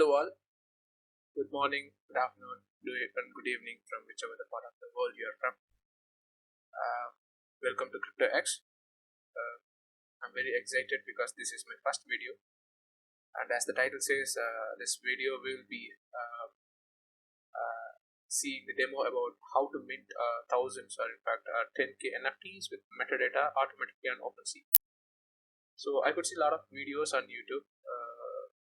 Hello all, good morning, good afternoon, and good evening from whichever the part of the world you are from. Welcome to CryptoX. Uh, I'm very excited because this is my first video, and as the title says, this video will be seeing the demo about how to mint thousands or in fact 10k NFTs with metadata automatically on Opensea. So I could see a lot of videos on YouTube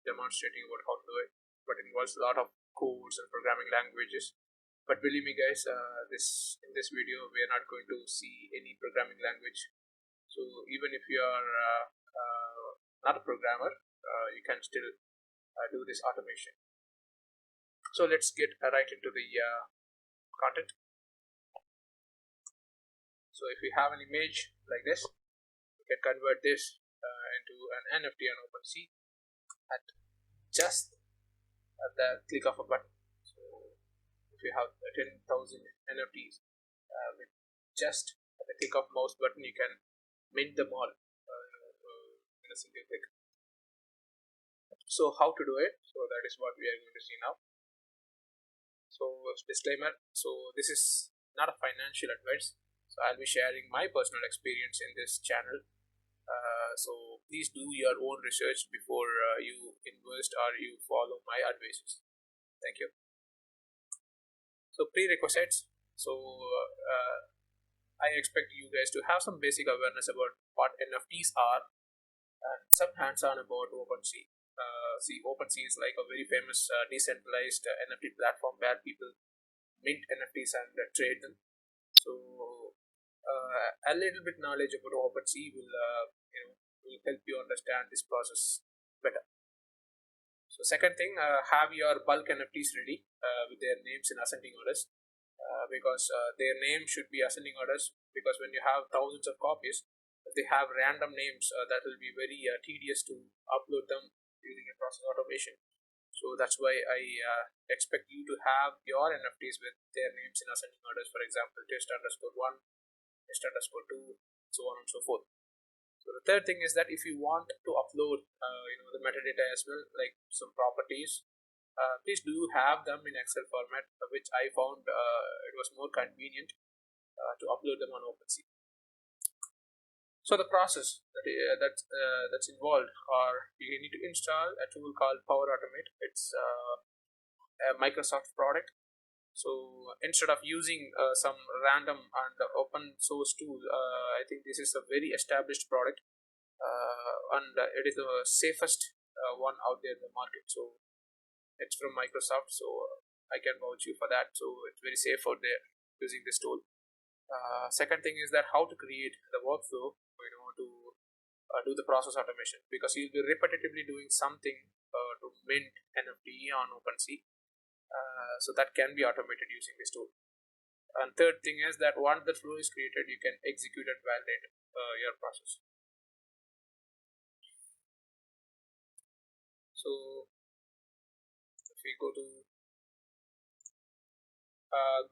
demonstrating about how to do it, but it involves a lot of codes and programming languages. But believe me, guys, in this video we are not going to see any programming language. So even if you are not a programmer, you can still do this automation. So let's get right into the content. So if we have an image like this, we can convert this into an NFT on OpenSea at just at the click of a button. So if you have 10,000 NFTs with just at the click of mouse button, you can mint them all in a single click. So how to do it? So that is what we are going to see now. So disclaimer, so this is not a financial advice, so I'll be sharing my personal experience in this channel. So please do your own research before you invest or you follow my advices. Thank you. So prerequisites. So I expect you guys to have some basic awareness about what NFTs are and some hands-on about OpenSea. OpenSea is like a very famous decentralized NFT platform where people mint NFTs and trade them. So a little bit knowledge about OpenSea will help you understand this process better. So second thing, have your bulk NFTs ready with their names in ascending orders, because their name should be ascending orders, because when you have thousands of copies, they have random names that will be very tedious to upload them using a process automation. So that's why I expect you to have your NFTs with their names in ascending orders. For example, test_1, test_2, so on and so forth. So the third thing is that if you want to upload the metadata as well, like some properties, please do have them in Excel format, which I found it was more convenient to upload them on OpenSea. So the process that's involved are you need to install a tool called PowerAutomate. It's a Microsoft product. So instead of using some random and open source tool, I think this is a very established product, and it is the safest one out there in the market. So it's from Microsoft, so I can vouch you for that. So it's very safe out there using this tool. Second thing is that how to create the workflow, to do the process automation, because you'll be repetitively doing something to mint NFT on OpenSea. So that can be automated using this tool. And third thing is that once the flow is created, you can execute and validate your process. So if we go to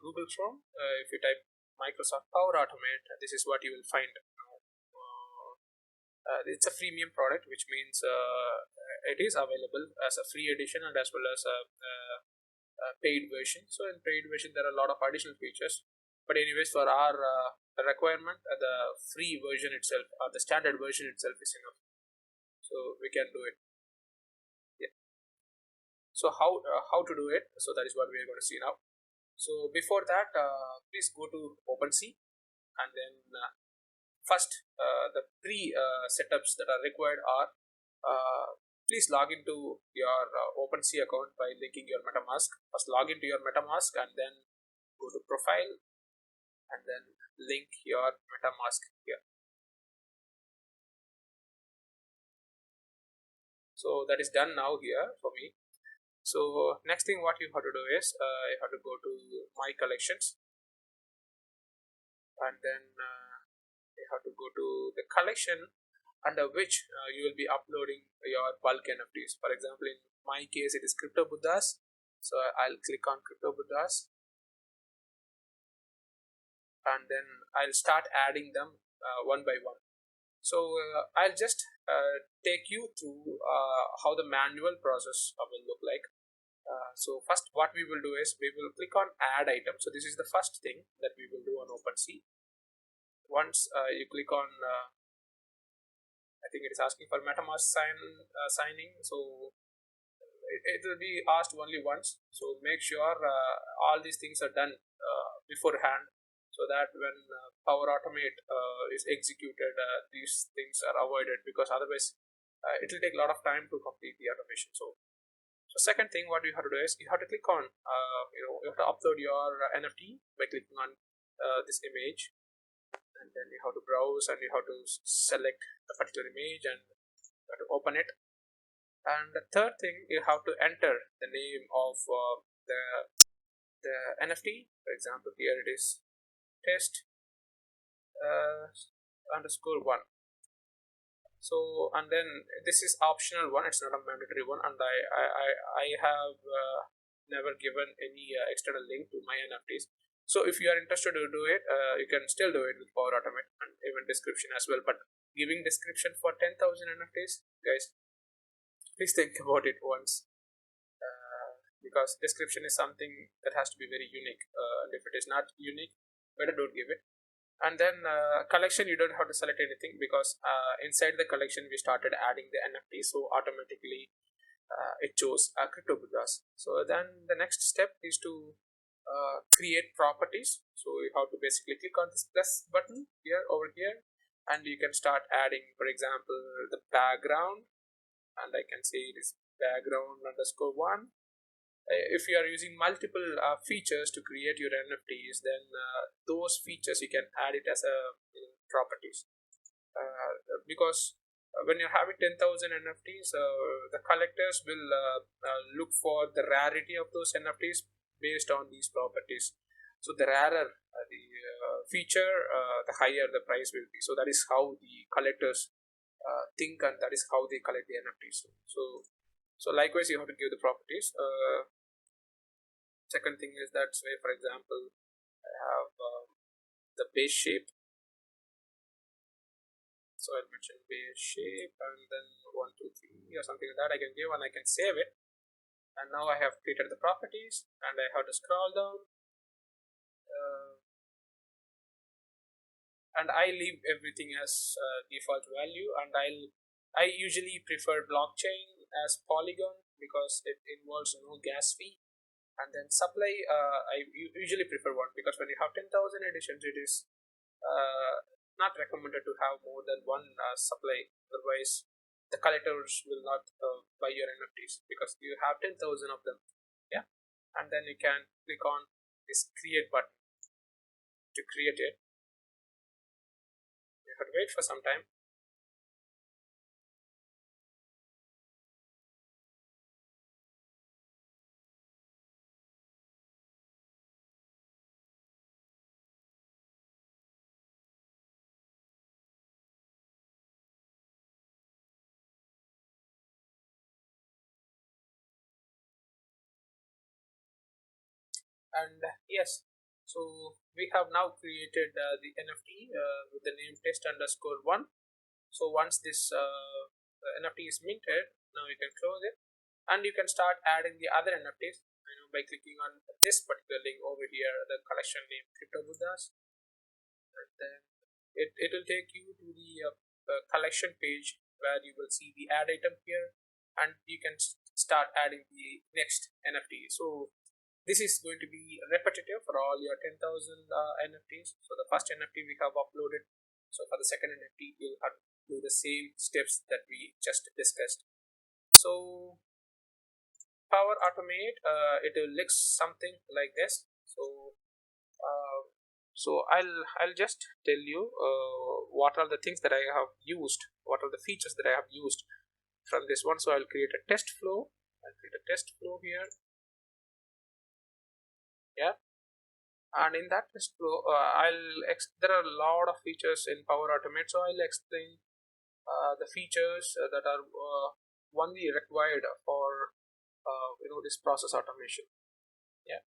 Google Chrome, if you type Microsoft PowerAutomate, this is what you will find. It's a freemium product, which means it is available as a free edition and as well as a paid version. So in paid version there are a lot of additional features, but anyways, for our requirement, the free version itself, the standard version itself is enough, so we can do it. Yeah. So how to do it? So that is what we are going to see now. So before that, please go to OpenSea, and then first the pre setups that are required are please log into your OpenSea account by linking your MetaMask. First log into your MetaMask and then go to profile and then link your MetaMask here. So that is done now here for me. So next thing what you have to do is you have to go to my collections, and then you have to go to the collection under which you will be uploading your bulk NFTs. For example, in my case it is Crypto Buddhas, so I'll click on Crypto Buddhas, and then I'll start adding them one by one. So I'll just take you through how the manual process will look like. So first what we will do is we will click on add item. So this is the first thing that we will do on Opensea. Once you click on I think it is asking for MetaMask signing, so it will be asked only once. So make sure all these things are done beforehand, so that when PowerAutomate is executed, these things are avoided, because otherwise it will take a lot of time to complete the automation. So second thing what you have to do is you have to click on you have to upload your NFT by clicking on this image, and then you have to browse and you have to select a particular image and you have to open it. And the third thing, you have to enter the name of the the NFT. For example, here it is test underscore one. So, and then this is optional one, it's not a mandatory one, and I have never given any external link to my NFTs. So if you are interested to do it, you can still do it with PowerAutomate, and even description as well. But giving description for 10,000 NFTs, guys, please think about it once, because description is something that has to be very unique. And if it is not unique, better don't give it. And then collection, you don't have to select anything, because inside the collection we started adding the NFT, so automatically it chose crypto buddhas. So then the next step is to create properties. So you have to basically click on this plus button here over here, and you can start adding, for example, the background, and I can say it is background underscore one. If you are using multiple features to create your NFTs, then those features you can add it as a properties, because when you're having 10,000 NFTs, the collectors will look for the rarity of those NFTs based on these properties. So the rarer the feature, the higher the price will be. So that is how the collectors think, and that is how they collect the NFTs. So likewise, you have to give the properties. Second thing is that, say for example, I have the base shape. So I'll mention base shape, and then 1, 2, 3 or something like that I can give, and I can save it. And now I have created the properties, and I have to scroll down, and I leave everything as default value. And I usually prefer blockchain as Polygon, because it involves no gas fee. And then supply, I usually prefer one, because when you have 10,000 editions, it is not recommended to have more than one supply. Otherwise, the collectors will not buy your NFTs, because you have 10,000 of them. Yeah, and then you can click on this create button to create it. You have to wait for some time. And yes, so we have now created the NFT with the name test underscore one. So once this NFT is minted, now you can close it, and you can start adding the other NFTs, by clicking on this particular link over here, the collection name crypto buddhas. And then it will take you to the collection page, where you will see the add item here, and you can start adding the next NFT. So this is going to be repetitive for all your 10,000 NFTs. So the first NFT we have uploaded. So for the second NFT, you'll have to do the same steps that we just discussed. So PowerAutomate, it will looks something like this. Uh, so I'll just tell you what are the things that I have used, what are the features that I have used from this one. So I'll create a test flow. I'll create a test flow here. Yeah, and in that test flow, there are a lot of features in PowerAutomate. So I'll explain the features that are only required for this process automation. Yeah.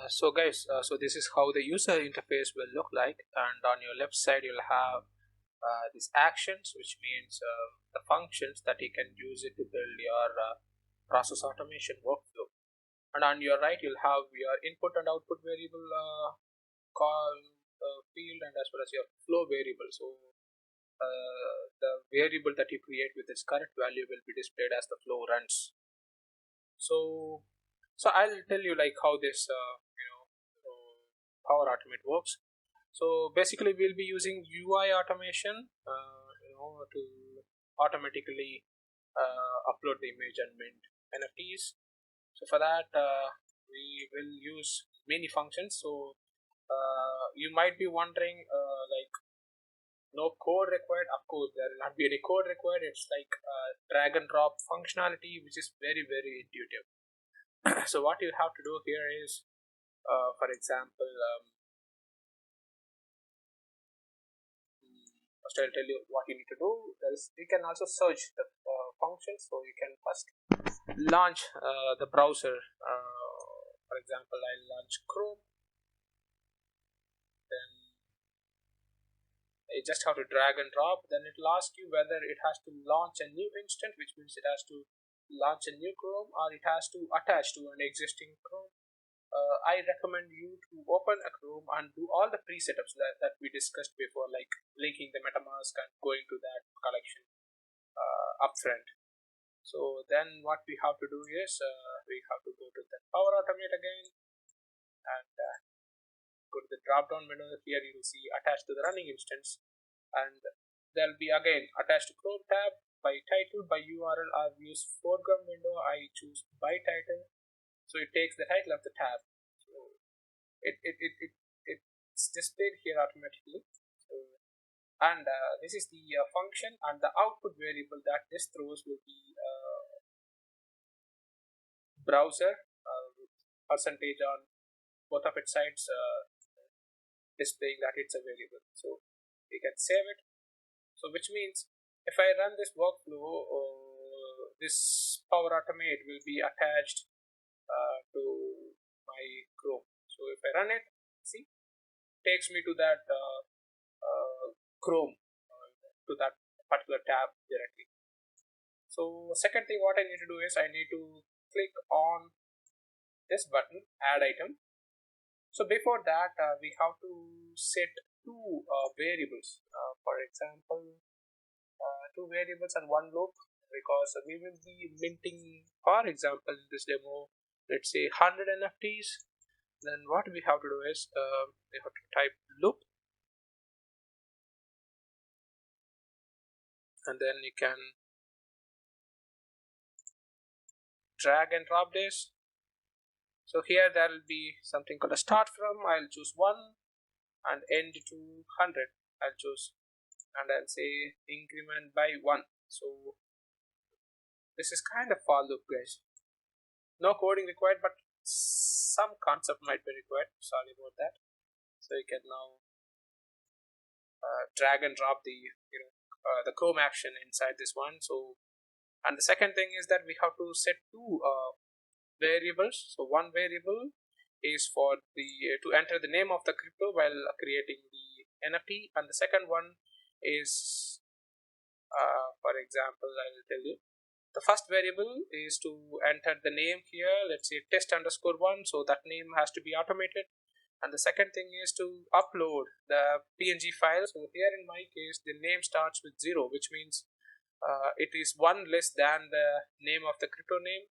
So guys, so this is how the user interface will look like, and on your left side you'll have these actions, which means the functions that you can use it to build your process automation workflow. And on your right you'll have your input and output variable call field, and as well as your flow variable. So the variable that you create with its current value will be displayed as the flow runs. So I'll tell you like how this Power Automate works. So basically we'll be using UI automation to automatically upload the image and mint NFTs. So for that we will use many functions. So you might be wondering like, no code required. Of course there will not be any code required. It's like drag and drop functionality, which is very very intuitive. So what you have to do here is for example, first I'll tell you what you need to do. You can also search the functions. So you can first launch the browser. For example, I'll launch Chrome. Then you just have to drag and drop. Then it will ask you whether it has to launch a new instance, which means it has to launch a new Chrome, or it has to attach to an existing Chrome. I recommend you to open a Chrome and do all the pre-setups that we discussed before, like linking the MetaMask and going to that collection upfront. So then what we have to do is we have to go to the Power Automate again, and go to the drop down menu. Here you will see attached to the running instance, and there'll be again attached to Chrome tab. By title, by URL, I've used foreground window. I choose by title, so it takes the title of the tab. So it's displayed here automatically. So, and this is the function, and the output variable that this throws will be browser with percentage on both of its sides displaying that it's a variable. So we can save it. So which means if I run this workflow, this Power Automate will be attached to my Chrome. So if I run it, see, it takes me to that Chrome, to that particular tab directly. So second thing what I need to do is I need to click on this button, add item. So before that we have to set two variables, for example two variables and one loop, because we will be minting, for example in this demo, let's say 100 NFTs. Then what we have to do is we have to type loop, and then you can drag and drop this. So here there will be something called a start from. I'll choose 1 and end to 100. I'll choose, and I'll say increment by 1. So this is kind of for loop, guys. No coding required, but some concept might be required. Sorry about that. So you can now drag and drop the the Chrome action inside this one. So, and the second thing is that we have to set two variables. So one variable is for the to enter the name of the crypto while creating the NFT, and the second one is for example, I will tell you. The first variable is to enter the name here, let's say test_1, so that name has to be automated. And the second thing is to upload the PNG file. So here in my case, the name starts with 0, which means it is 1 less than the name of the crypto name.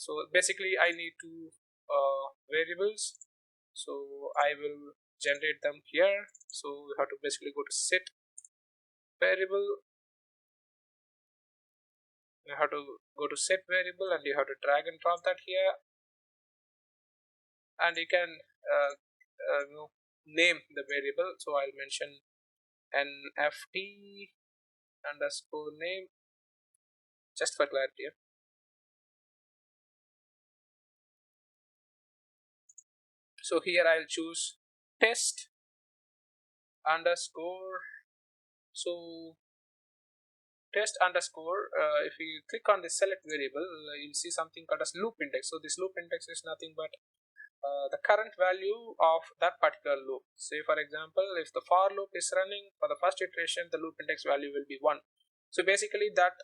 So basically I need two variables, so I will generate them here. So we have to basically go to set variable. You have to go to set variable, and you have to drag and drop that here, and you can name the variable. So I'll mention NFT underscore name, just for clarity. So here I'll choose test underscore. So test underscore, if you click on the select variable, you'll see something called as loop index. So this loop index is nothing but the current value of that particular loop. Say for example, if the for loop is running for the first iteration, the loop index value will be 1. So basically that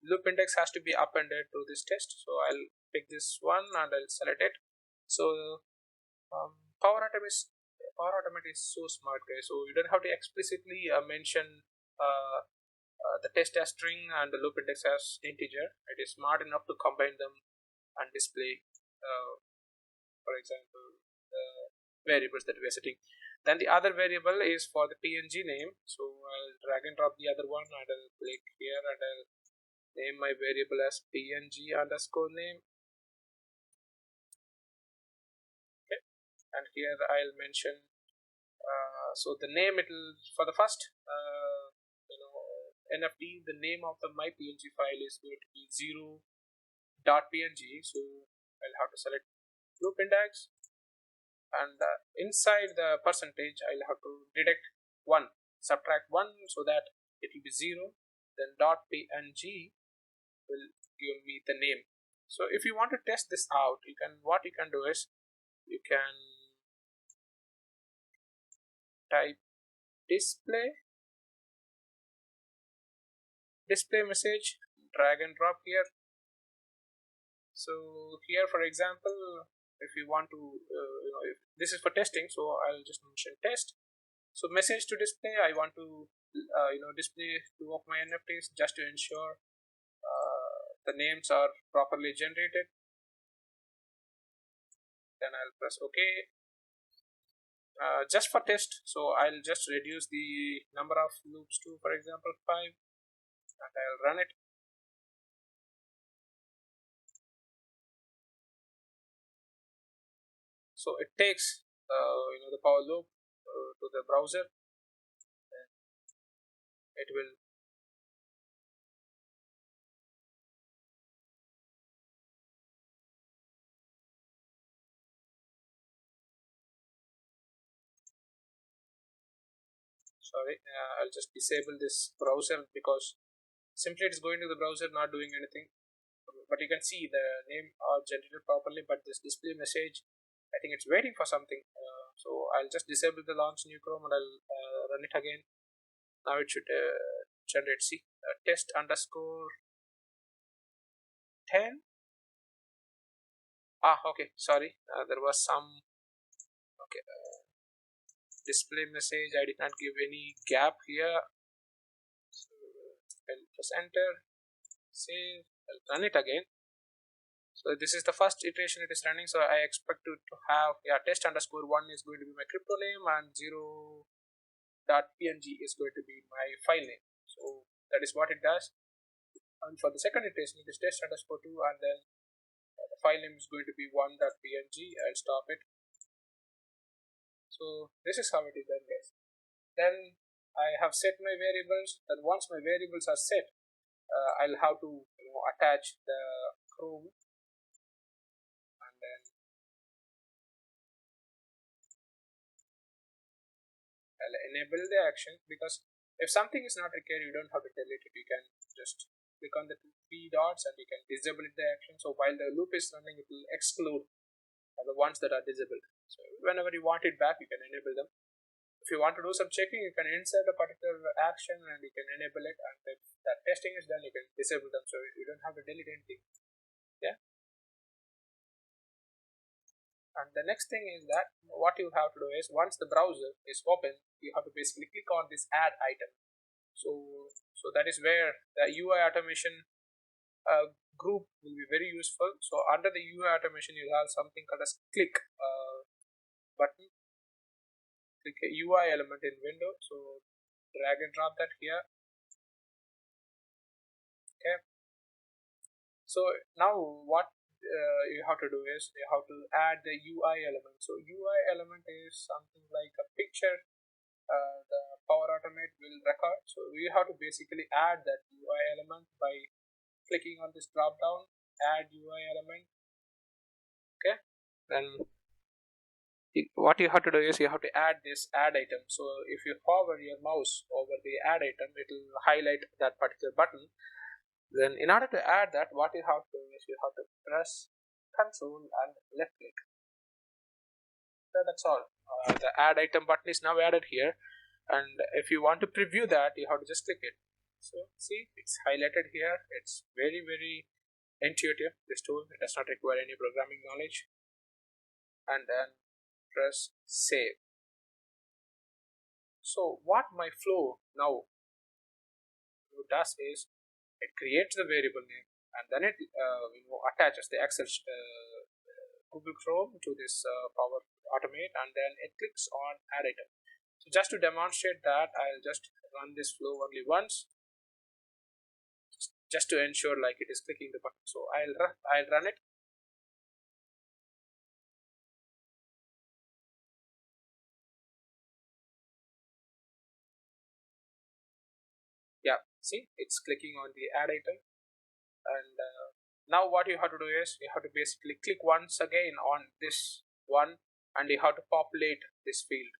loop index has to be appended to this test. So I'll pick this one and I'll select it. So um, PowerAutomate is so smart, guys. So you don't have to explicitly mention the test as string and the loop index as integer. It is smart enough to combine them and display, for example, the variables that we are setting. Then the other variable is for the PNG name. So I'll drag and drop the other one and I'll click here and I'll name my variable as PNG underscore name. Okay, and here I'll mention. So the name, it'll for the first NFT, the name of the my PNG file is going to be 0.png. So I'll have to select loop index, and inside the percentage I'll have to deduct 1, subtract 1, so that it will be 0. Then .png will give me the name. So if you want to test this out, what you can do is you can type display message, drag and drop here. So here, for example, if you want to if this is for testing, so I'll just mention test. So message to display, I want to display 2 of my NFTs just to ensure the names are properly generated. Then I'll press OK. Just for test, so I'll just reduce the number of loops to, for example, 5, and I'll run it. So it takes the power loop to the browser. It will I'll just disable this browser, because simply it's going to the browser, not doing anything. But you can see the name are generated properly, but this display message, I think it's waiting for something. So I'll just disable the launch new Chrome and I'll run it again. Now it should generate. See, test underscore 10. Okay, sorry, there was some. Okay, display message, I did not give any gap here. So I'll press enter, save, I'll run it again. So this is the first iteration it is running. So I expect to have test underscore 1 is going to be my crypto name, and 0.png is going to be my file name. So that is what it does. And for the second iteration, it is test underscore 2, and then the file name is going to be 1.png. I'll stop it. So this is how it is done, guys. Then I have set my variables. Then once my variables are set, I'll have to attach the Chrome, and then I'll enable the action, because if something is not required, you don't have to delete it. You can just click on the 3 dots and you can disable the action. So while the loop is running, it will exclude the ones that are disabled. So whenever you want it back, you can enable them. If you want to do some checking, you can insert a particular action and you can enable it, and if that testing is done, you can disable them, so you don't have to delete anything. Yeah. And the next thing is that what you have to do is, once the browser is open, you have to basically click on this add item. So that is where the UI automation group will be very useful. So under the UI automation, you'll have something called as click button. Click a UI element in window. So drag and drop that here. Okay. So now what you have to do is, you have to add the UI element. So UI element is something like a picture the PowerAutomate will record. So we have to basically add that UI element by clicking on this drop down, add UI element. Okay, then what you have to do is, you have to add this add item. So if you hover your mouse over the add item, it will highlight that particular button. Then in order to add that, what you have to do is, you have to press Control and left click. That's all. The add item button is now added here, and if you want to preview that, you have to just click it. So see, it's highlighted here. It's very intuitive. This tool, it does not require any programming knowledge. And then press save. So what my flow now does is it creates the variable name, and then it attaches the Excel Google Chrome to this PowerAutomate, and then it clicks on add item. So just to demonstrate that, I'll just run this flow only once, just to ensure like it is clicking the button. So I'll run it. Yeah, see, it's clicking on the add item, and now what you have to do is you have to basically click once again on this one, and you have to populate this field,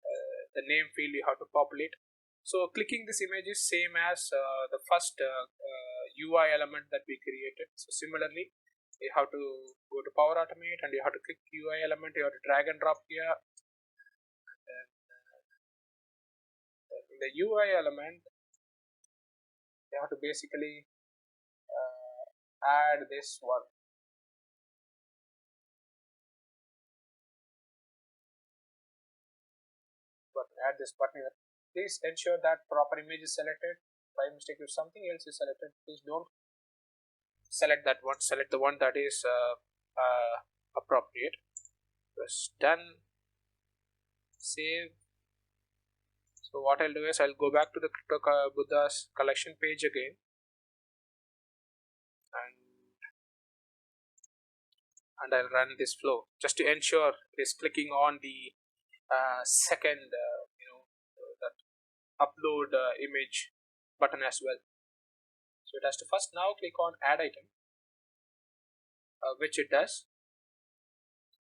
the name field you have to populate. So clicking this image is same as the first UI element that we created. So similarly, you have to go to PowerAutomate and you have to click UI element. You have to drag and drop here. In the UI element, you have to basically add this one. Button, add this button here. Please ensure that proper image is selected. By mistake, if something else is selected, please don't select that one. Select the one that is appropriate. Press done. Save. So what I'll do is I'll go back to the Crypto Buddha's collection page again, and I'll run this flow just to ensure it is clicking on the second that upload image button as well. So it has to first now click on add item, which it does.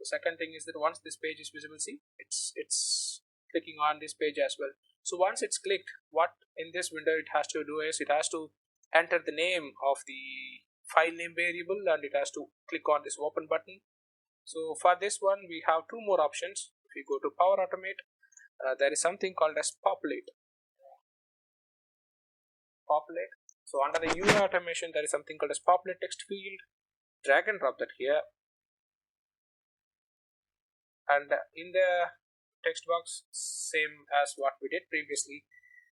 The second thing is that once this page is visible, see, it's clicking on this page as well. So once it's clicked, what in this window it has to do is it has to enter the name of the file name variable, and it has to click on this open button. So for this one, we have two more options. If you go to PowerAutomate, there is something called as populate. So under the UI automation, there is something called as populate text field. Drag and drop that here, and in the text box, same as what we did previously,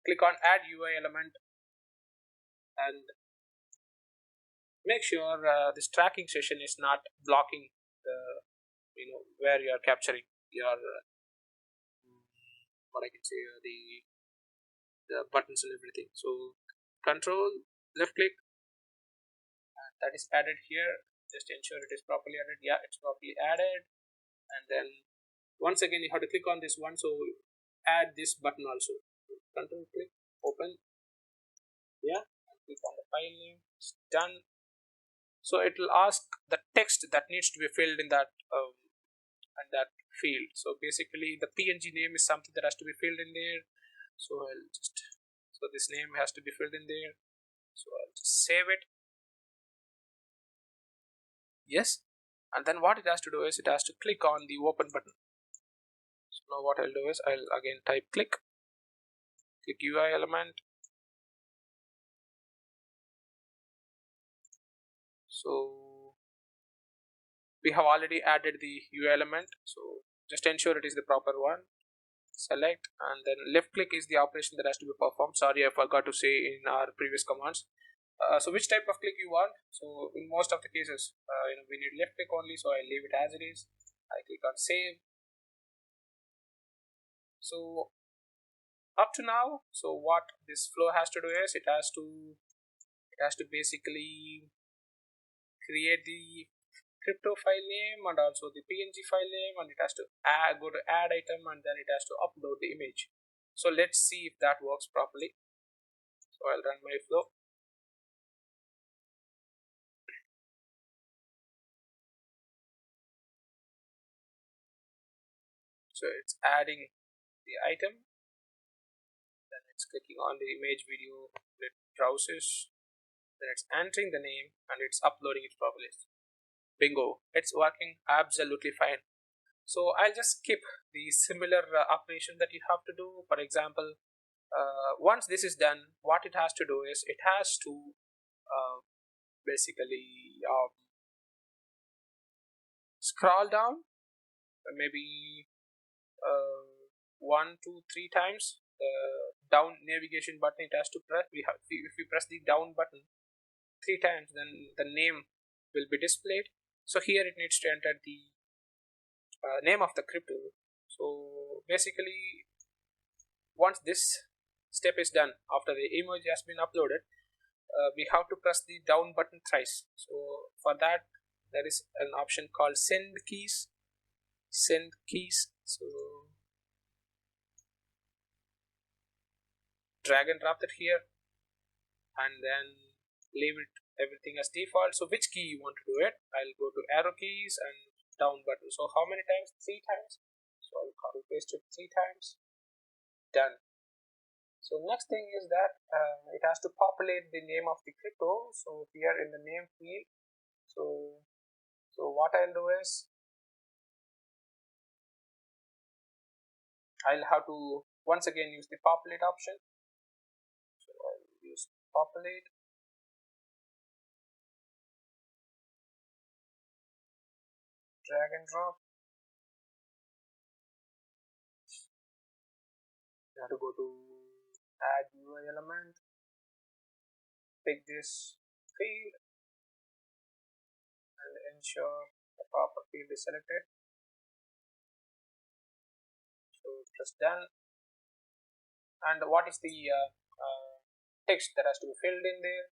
click on add UI element and make sure this tracking session is not blocking the where you are capturing your what I can say the buttons and everything. So control left click, and that is added here. Just ensure it is properly added. Yeah, it's properly added, and then once again you have to click on this one. So add this button also. Control click, open. Yeah, click on the file name. It's done. So it will ask the text that needs to be filled in that field. So basically the PNG name is something that has to be filled in there. So this name has to be filled in there. So I'll just save it. Yes, and then what it has to do is it has to click on the open button. So now what I'll do is I'll again type click UI element. So we have already added the UI element, so just ensure it is the proper one. Select, and then left click is the operation that has to be performed. Sorry, I forgot to say in our previous commands. So which type of click you want? So in most of the cases, we need left click only, so I leave it as it is. I click on save. So up to now, so what this flow has to do is it has to basically create the crypto file name and also the PNG file name, and it has to go to add item, and then it has to upload the image. So let's see if that works properly. So I'll run my flow. So it's adding the item, then it's clicking on the image video, it browses, then it's entering the name, and it's uploading it properly. Bingo, it's working absolutely fine. So I'll just skip the similar operation that you have to do. For example, once this is done, what it has to do is it has to basically scroll down maybe uh, 1, 2, 3 times the down navigation button. It has to press. If we press the down button 3 times, then the name will be displayed. So here it needs to enter the name of the crypto. So basically, once this step is done, after the image has been uploaded, we have to press the down button thrice. So for that, there is an option called send keys. Send keys. So drag and drop it here, and then leave it everything as default. So which key you want to do it? I'll go to arrow keys and down button. So how many times? 3 times. So I'll copy paste it 3 times. Done. So next thing is that it has to populate the name of the crypto. So here in the name field, so what I'll do is I'll have to once again use the populate option. So I'll use populate, drag and drop. You have to go to add UI element, pick this field and ensure the proper field is selected. So press done. And what is the text that has to be filled in there?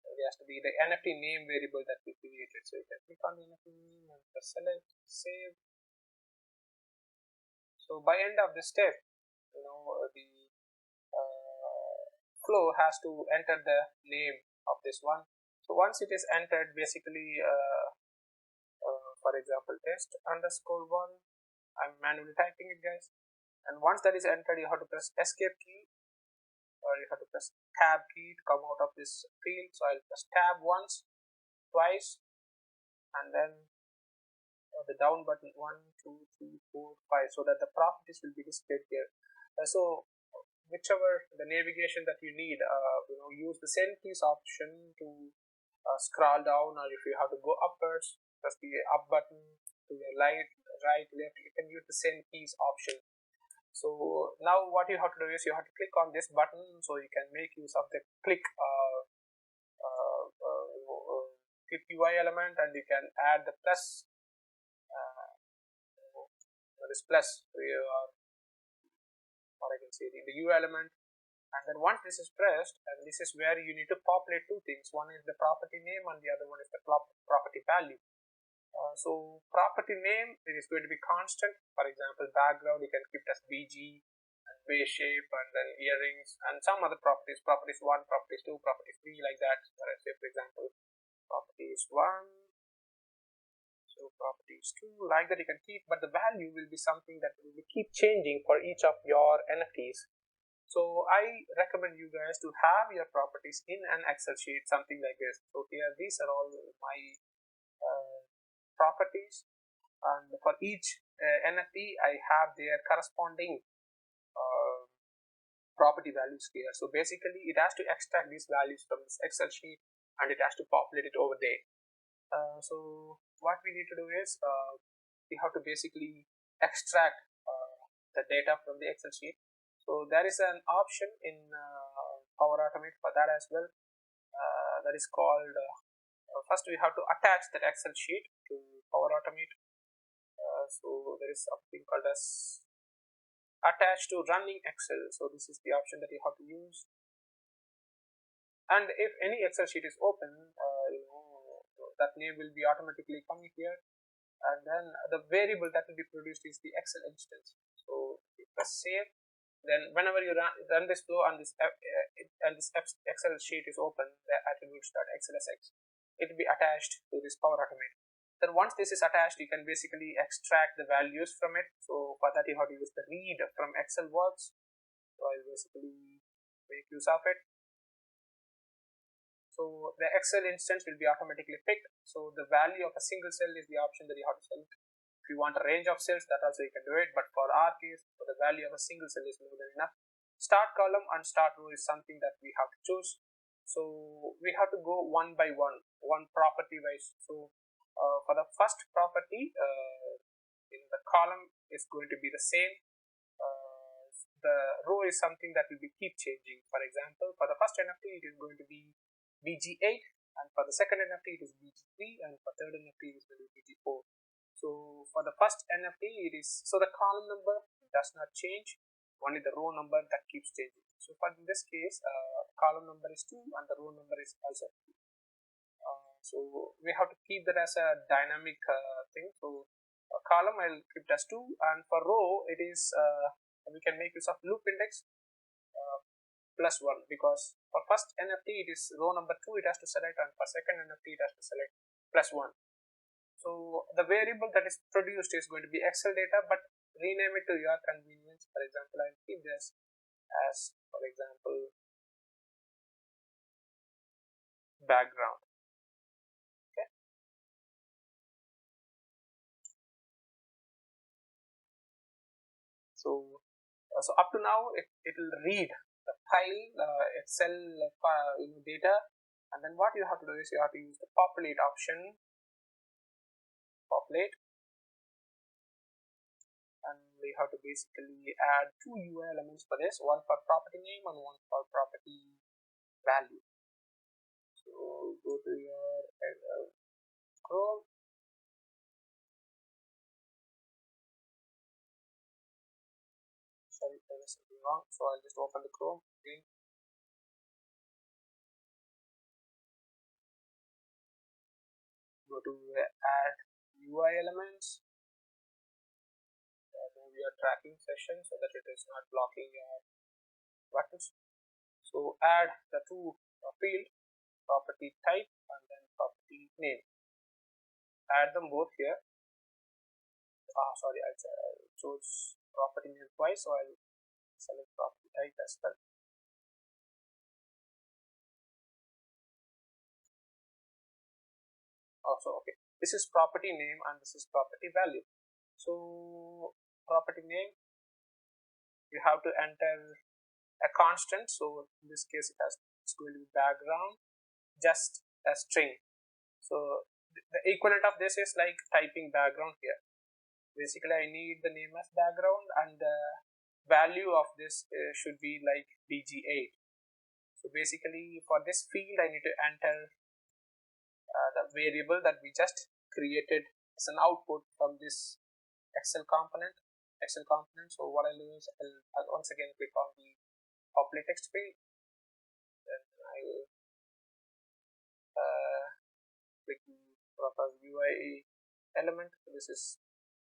It has to be the NFT name variable that we created. So you can click on the NFT name and press select, save. So by end of this step, the flow has to enter the name of this one. So once it is entered, basically, for example, test_1, I'm manually typing it, guys. And once that is entered, you have to press escape key, or you have to press tab key to come out of this field. So I'll press tab once, twice, and then the down button 1, 2, 3, 4, 5, so that the properties will be displayed here. So whichever the navigation that you need, use the send keys option to scroll down, or if you have to go upwards, press the up button. To the right, left, you can use the send keys option. So now what you have to do is you have to click on this button, so you can make use of the click UI element, and you can add the plus, this plus, or I can say the U element. And then once this is pressed, and this is where you need to populate two things. One is the property name, and the other one is the property value. So property name, it is going to be constant. For example, background you can keep it as BG, and base shape, and then earrings, and some other properties. Properties 1, properties 2, properties 3, like that. Let's say, for example, properties 1. So properties 2, like that you can keep, but the value will be something that will keep changing for each of your NFTs. So I recommend you guys to have your properties in an Excel sheet, something like this. So here, these are all my properties, and for each NFT, I have their corresponding property values here. So basically, it has to extract these values from this Excel sheet, and it has to populate it over there. So what we need to do is we have to basically extract the data from the Excel sheet. So there is an option in PowerAutomate for that as well. That is called, first we have to attach that Excel sheet to PowerAutomate. So there is something called as attach to running Excel. So this is the option that you have to use. And if any Excel sheet is open, that name will be automatically coming here. And then the variable that will be produced is the Excel instance. So you press save. Then whenever you run this flow and this Excel sheet is open, the attributes.xlsx, it will be attached to this PowerAutomate. Then once this is attached, you can basically extract the values from it. So for that, you have to use the read from Excel works. So I'll basically make use of it. So the Excel instance will be automatically picked. So the value of a single cell is the option that you have to select. If you want a range of cells, that also you can do it, but for our case, for the value of a single cell is more than enough. Start column and start row is something that we have to choose. So we have to go one by one property wise. So for the first property, in the column is going to be the same. The row is something that will be keep changing. For example, for the first NFT, it is going to be BG8, and for the second NFT, it is BG3, and for third NFT, it is going to be BG4. So for the first NFT, it is so the column number does not change, only the row number that keeps changing. So for in this case, column number is 2 and the row number is also 2. So we have to keep that as a dynamic thing. So column I'll keep it as 2, and for row it is we can make use of loop index plus 1, because for first NFT it is row number 2 it has to select, and for second NFT it has to select plus 1. So the variable that is produced is going to be Excel data, but rename it to your convenience. For example, I'll keep this as, for example, background. Okay. So up to now it will read the file Excel data, and then what you have to do is you have to use the populate option, populate, and we have to basically add 2 UI elements for this, one for property name and one for property value. So go to your Chrome, sorry, there was something wrong, so I'll just open the Chrome again. Go to add UI elements, move your tracking session so that it is not blocking your buttons. So add the 2 field, property type and then property name. Add them both here. Sorry, I chose property name twice, so I'll select property type as well. Also, okay, this is property name and this is property value. So property name, you have to enter a constant. So in this case, it's going to be background, just a string. So the equivalent of this is like typing background here. Basically, I need the name as background, and the value of this should be like BG8. So basically, for this field, I need to enter the variable that we just created as an output from this Excel component. So what I'll do is I'll once again click on the populate text field. Then I will click the proper UI element. So this is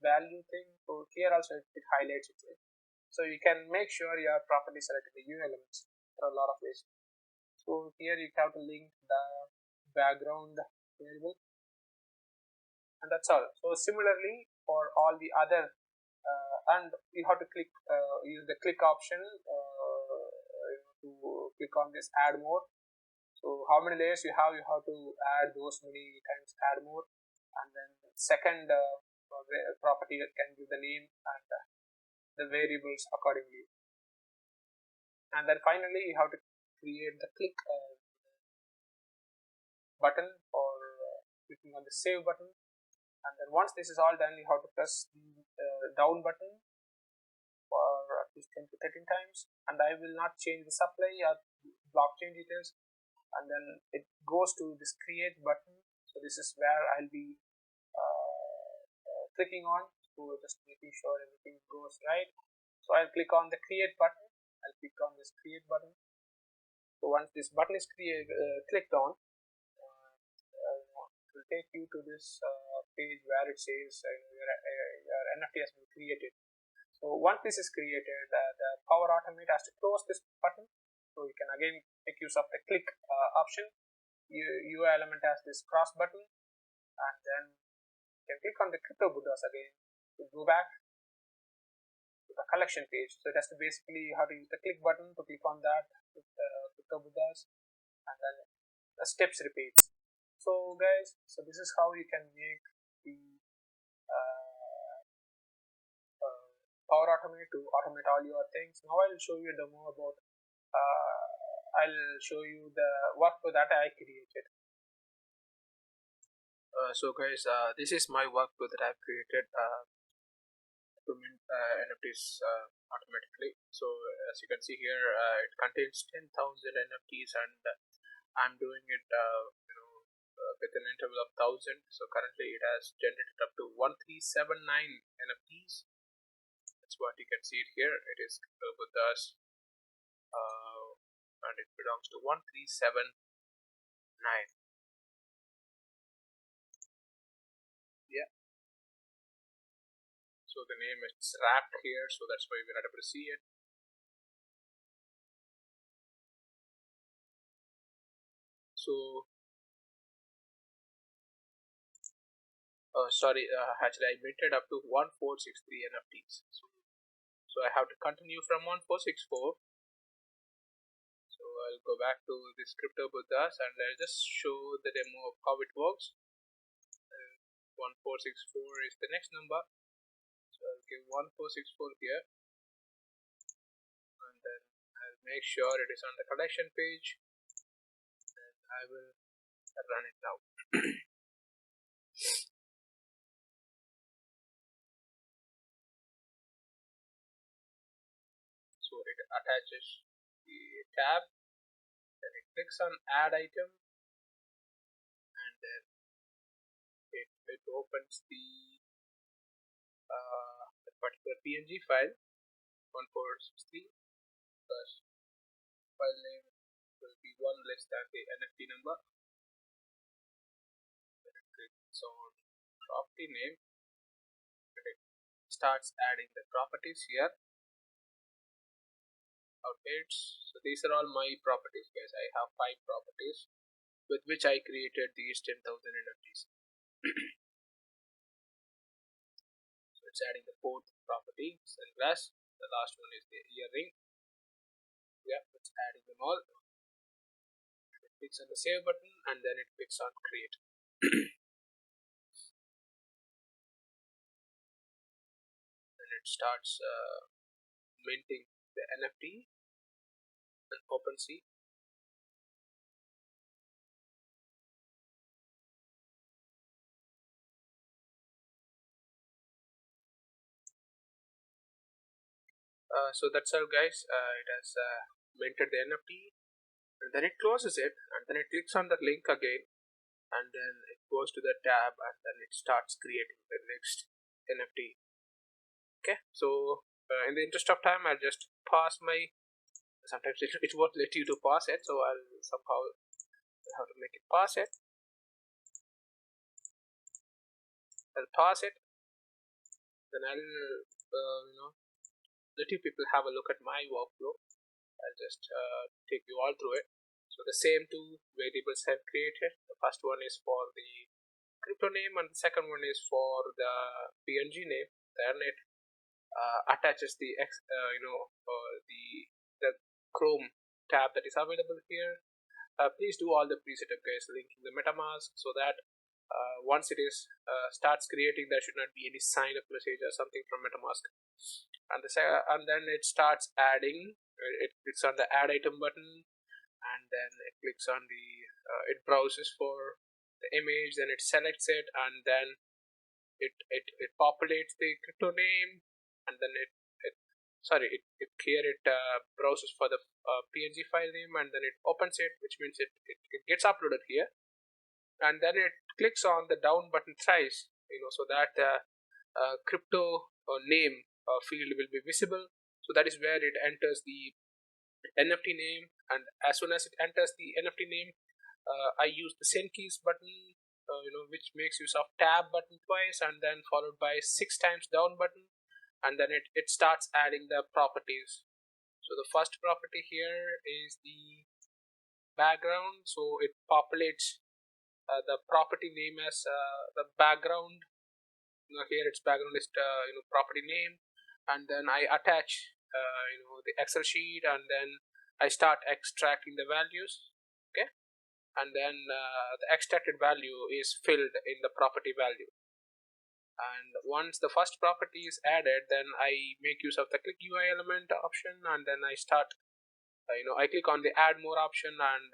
value thing. So here also it highlights it. So you can make sure you are properly selected the UI elements. There are a lot of ways. So here you have to link the background variable, and that's all. So similarly for all the other and you have to click use the click option to click on this add more. So how many layers you have to add those many times, add more, and then second property can give the name and the variables accordingly. And then finally you have to create the click button for clicking on the save button, and then once this is all done you have to press the down button for at least 10 to 13 times, and I will not change the supply or blockchain details, and then it goes to this create button. So this is where I'll be clicking on, so just making sure everything goes right. So I'll click on the create button, I'll click on this create button. So once this button is clicked on, it will take you to this page where it says your NFT has been created. So once this is created, the PowerAutomate has to close this button. So you can again make use of the click option. UI element has this cross button, and then you can click on the crypto Buddhas again to go back to the collection page. So it has to basically you have to use the click button to click on that with crypto Buddhas, and then the steps repeat. So guys, so this is how you can make the PowerAutomate to automate all your things. Now I'll show you the more about. I'll show you the workflow that I created. So guys, this is my workflow that I've created to mint NFTs automatically. So as you can see here, it contains 10,000 NFTs, and I'm doing it, with an interval of 1,000. So currently, it has generated up to 1379 NFTs. That's what you can see it here. It is with us, and it belongs to 1379. Yeah. So the name is wrapped here, so that's why we're not able to see it. So, actually, I minted up to 1463 NFTs. So I have to continue from 1464. So I'll go back to this crypto Buddhas and I'll just show the demo of how it works. 1464 is the next number. So I'll give 1464 here, and then I'll make sure it is on the collection page, and I will run it now. So it attaches the tab, then it clicks on add item, and then it opens the particular PNG file 1463 plus file name will be one less than the NFT number. Then it clicks on property name, and it starts adding the properties here. Outdates. So these are all my properties, guys. I have 5 properties with which I created these 10,000 NFTs. So it's adding the 4th property, sunglass. The last one is the earring. Yeah, it's adding them all. It clicks on the save button and then it clicks on create. Then it starts minting the NFT and Opensea. So that's all, guys. It has minted the NFT, and then it closes it, and then it clicks on the link again, and then it goes to the tab, and then it starts creating the next NFT. Okay, so in the interest of time, I'll just pause my. Sometimes it won't let you to pause it, so I'll somehow have to make it pause it. I'll pause it, then I'll let you people have a look at my workflow. I'll just take you all through it. So the same 2 variables I've created. The first one is for the crypto name, and the second one is for the PNG name. Then it attaches the the Chrome tab that is available here. Please do all the pre-setup, guys, linking the MetaMask, so that once it is starts creating, there should not be any sign of message or something from MetaMask. And then it starts adding. It clicks on the add item button, and then it clicks on the it browses for the image, then it selects it, and then it populates the crypto name, and then it browses for the PNG file name, and then it opens it, which means it gets uploaded here, and then it clicks on the down button thrice, so that the crypto name field will be visible. So that is where it enters the NFT name, and as soon as it enters the NFT name, I use the send keys button, which makes use of tab button twice, and then followed by 6 times down button, and then it starts adding the properties. So the first property here is the background, so it populates the property name as the background. Here its background is property name, and then I attach the Excel sheet, and then I start extracting the values. Okay, and then the extracted value is filled in the property value. And once the first property is added, then I make use of the click UI element option, and then I start I click on the add more option, and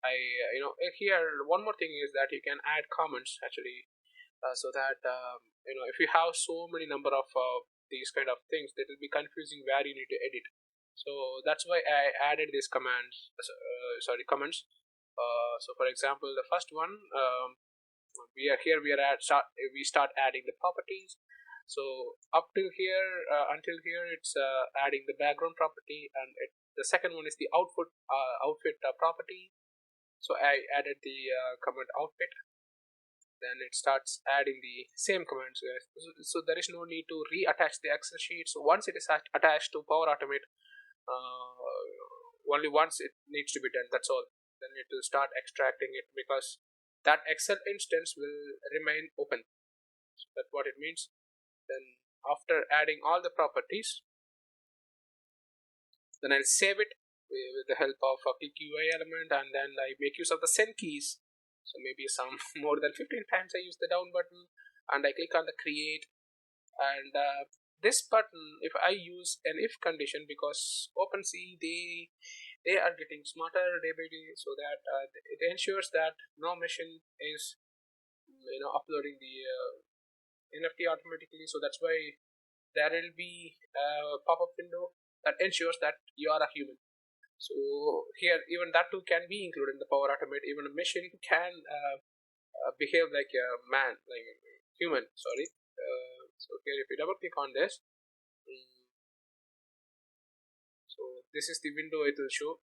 I here one more thing is that you can add comments actually, so that if you have so many number of these kind of things, that will be confusing where you need to edit. So that's why I added these commands, comments. So for example, the first one, we are we start adding the properties. So up till here, until here, it's adding the background property, and the second one is the outfit property. So I added the command outfit. Then it starts adding the same commands, guys. So there is no need to reattach the Excel sheet. So once it is attached to PowerAutomate, only once it needs to be done. That's all. Then it will start extracting it, because that Excel instance will remain open. So that's what it means. Then after adding all the properties, then I'll save it with the help of a click UI element, and then I make use of the send keys. So maybe some more than 15 times I use the down button, and I click on the create. And this button, if I use an if condition, because Opensea, they are getting smarter day by day, so that it ensures that no machine is uploading the NFT automatically. So that's why there will be a pop-up window that ensures that you are a human. So here, even that too can be included in the PowerAutomate. Even a machine can behave like a man, like a human. Sorry. So here, if you double click on this, so this is the window it will show.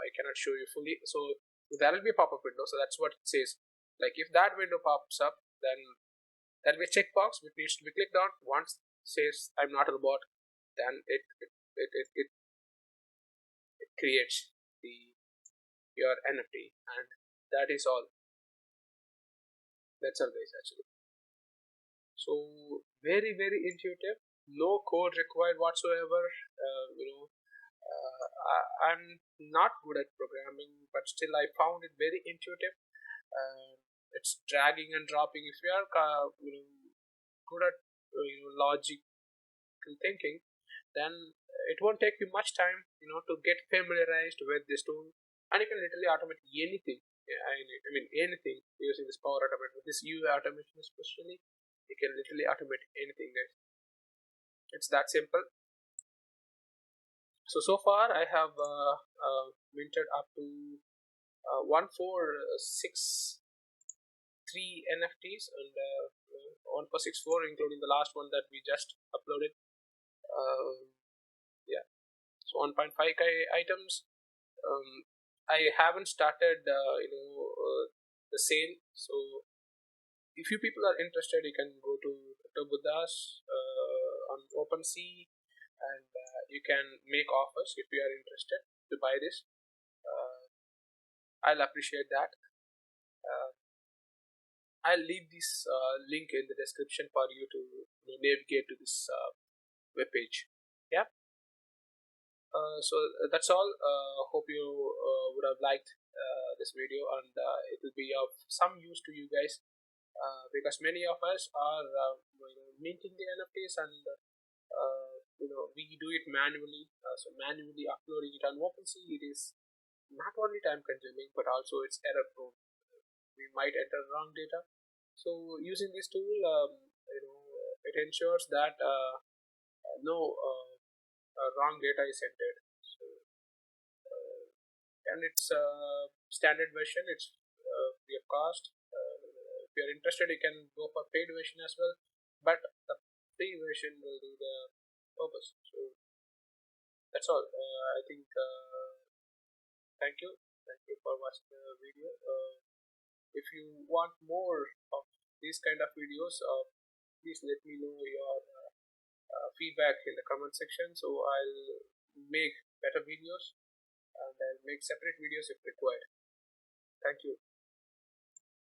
I cannot show you fully. So there will be a pop-up window. So that's what it says. Like if that window pops up, then there will be a checkbox which needs to be clicked on. Once it says I'm not a robot, then it creates the your NFT, and that is all. That's all, guys. Actually, so very intuitive. No code required whatsoever. I'm not good at programming, but still I found it very intuitive. It's dragging and dropping. If you are good at logical thinking, then it won't take you much time to get familiarized with this tool, and you can literally automate anything. Yeah, I mean anything using this PowerAutomate. With this UI automation especially, you can literally automate anything, guys. It's that simple. So far I have minted up to 1463 NFTs, and 1464, including the last one that we just uploaded. Yeah, so 1.5k items. I haven't started the sale. So if you people are interested, you can go to Buddhas on Opensea, and you can make offers if you are interested to buy this. I'll appreciate that. uh, I'll leave this link in the description for you to navigate to this web page. Yeah. So that's all. Hope you would have liked this video, and it will be of some use to you guys, because many of us are minting the NFTs, and we do it manually. So manually uploading it on OpenSea, it is not only time consuming, but also it's error prone. We might enter wrong data. So using this tool, it ensures that no wrong data is entered. So, and it's standard version. It's free of cost. If you're interested, you can go for paid version as well. But the free version will do the purpose. So that's all. I think. Thank you for watching the video. If you want more of these kind of videos, please let me know your feedback in the comment section. So I'll make better videos, and I'll make separate videos if required. Thank you.